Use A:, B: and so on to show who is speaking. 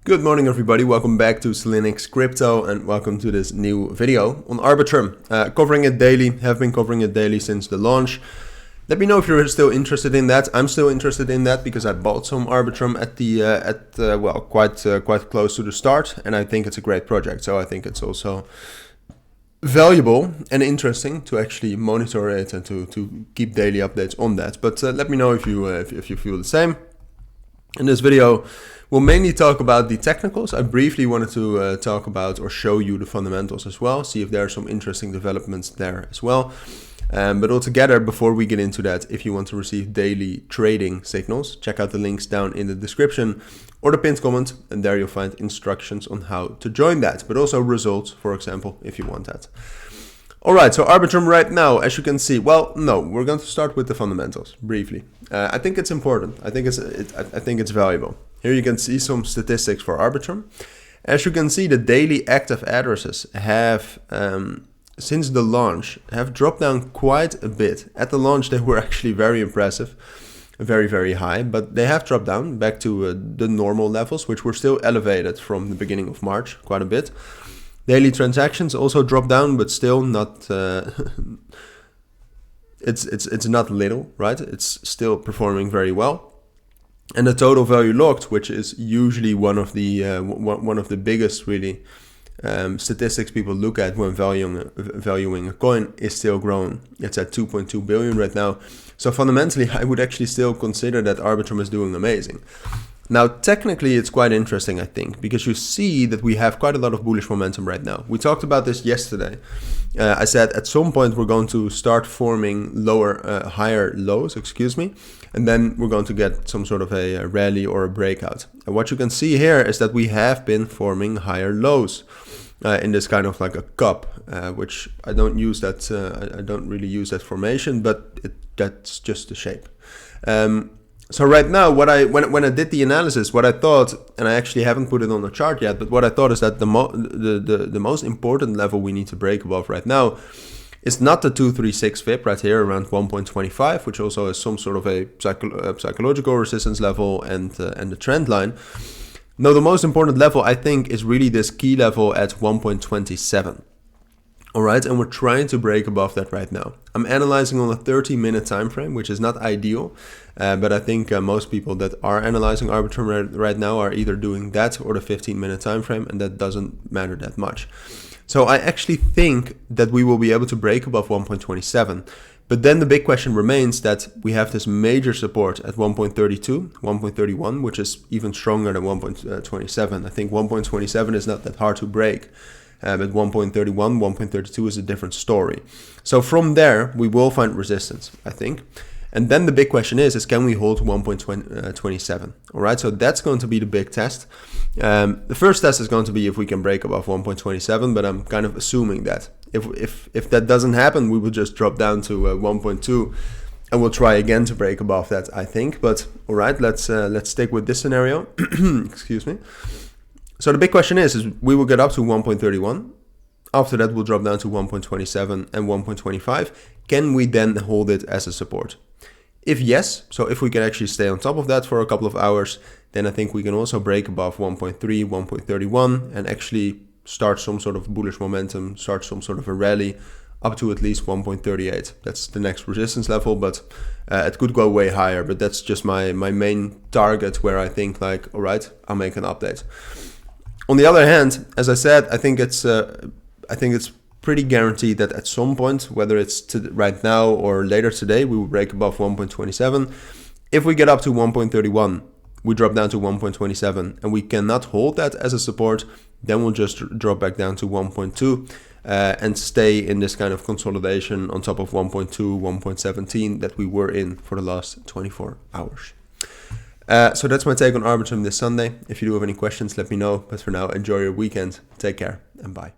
A: Good morning everybody, welcome back to Cilinix Crypto and welcome to this new video on Arbitrum. Covering it daily, have been covering it daily since the launch. Let me know if you're still interested in that. I'm still interested in that because I bought some Arbitrum at quite close to the start, and I think it's a great project. So I think it's also valuable and interesting to actually monitor it and to keep daily updates on that. But let me know if you feel the same. In this video, we'll mainly talk about the technicals. I briefly wanted to talk about or show you the fundamentals as well, see if there are some interesting developments there as well. But altogether, before we get into that, if you want to receive daily trading signals, check out the links down in the description or the pinned comment, and there you'll find instructions on how to join that, but also results, for example, if you want that. Alright, so Arbitrum right now, as you can see, well, no, we're going to start with the fundamentals, briefly. I think it's important. I think it's valuable. Here you can see some statistics for Arbitrum. As you can see, the daily active addresses have, since the launch, have dropped down quite a bit. At the launch, they were actually very impressive, very, very high, but they have dropped down back to the normal levels, which were still elevated from the beginning of March, quite a bit. Daily transactions also dropped down, but still not. It's not little, right? It's still performing very well. And the total value locked, which is usually one of the biggest really statistics people look at when valuing a coin, is still growing. It's at 2.2 billion right now. So fundamentally, I would actually still consider that Arbitrum is doing amazing. Now, technically, it's quite interesting, I think, because you see that we have quite a lot of bullish momentum right now. We talked about this yesterday. I said at some point we're going to start forming higher lows, and then we're going to get some sort of a rally or a breakout. And what you can see here is that we have been forming higher lows in this kind of like a cup, which I don't use that. I don't really use that formation, but that's just the shape. So right now, when I did the analysis, what I thought, and I actually haven't put it on the chart yet, but what I thought is that the most important level we need to break above right now is not the 236 VIP right here around 1.25, which also is some sort of a psychological resistance level and the trend line. No, the most important level I think is really this key level at 1.27. Alright, and we're trying to break above that right now. I'm analyzing on a 30-minute time frame, which is not ideal, but I think most people that are analyzing Arbitrum right now are either doing that or the 15-minute time frame, and that doesn't matter that much. So I actually think that we will be able to break above 1.27, but then the big question remains that we have this major support at 1.32, 1.31, which is even stronger than 1.27. I think 1.27 is not that hard to break. At 1.31, 1.32 is a different story. So from there, we will find resistance, I think. And then the big question is can we hold 1.27? All right, so that's going to be the big test. The first test is going to be if we can break above 1.27, but I'm kind of assuming that. If that doesn't happen, we will just drop down to 1.2, and we'll try again to break above that, I think. But all right, let's stick with this scenario. Excuse me. So the big question is we will get up to 1.31. After that, we'll drop down to 1.27 and 1.25. Can we then hold it as a support? If yes, so if we can actually stay on top of that for a couple of hours, then I think we can also break above 1.3, 1.31 and actually start some sort of bullish momentum, start some sort of a rally up to at least 1.38. That's the next resistance level, but it could go way higher. But that's just my main target where I think like, all right, I'll make an update. On the other hand, as I said, I think it's pretty guaranteed that at some point, whether it's right now or later today, we will break above 1.27. If we get up to 1.31, we drop down to 1.27, and we cannot hold that as a support, then we'll just drop back down to 1.2 and stay in this kind of consolidation on top of 1.2, 1.17 that we were in for the last 24 hours. So that's my take on Arbitrum this Sunday. If you do have any questions, let me know. But for now, enjoy your weekend. Take care and bye.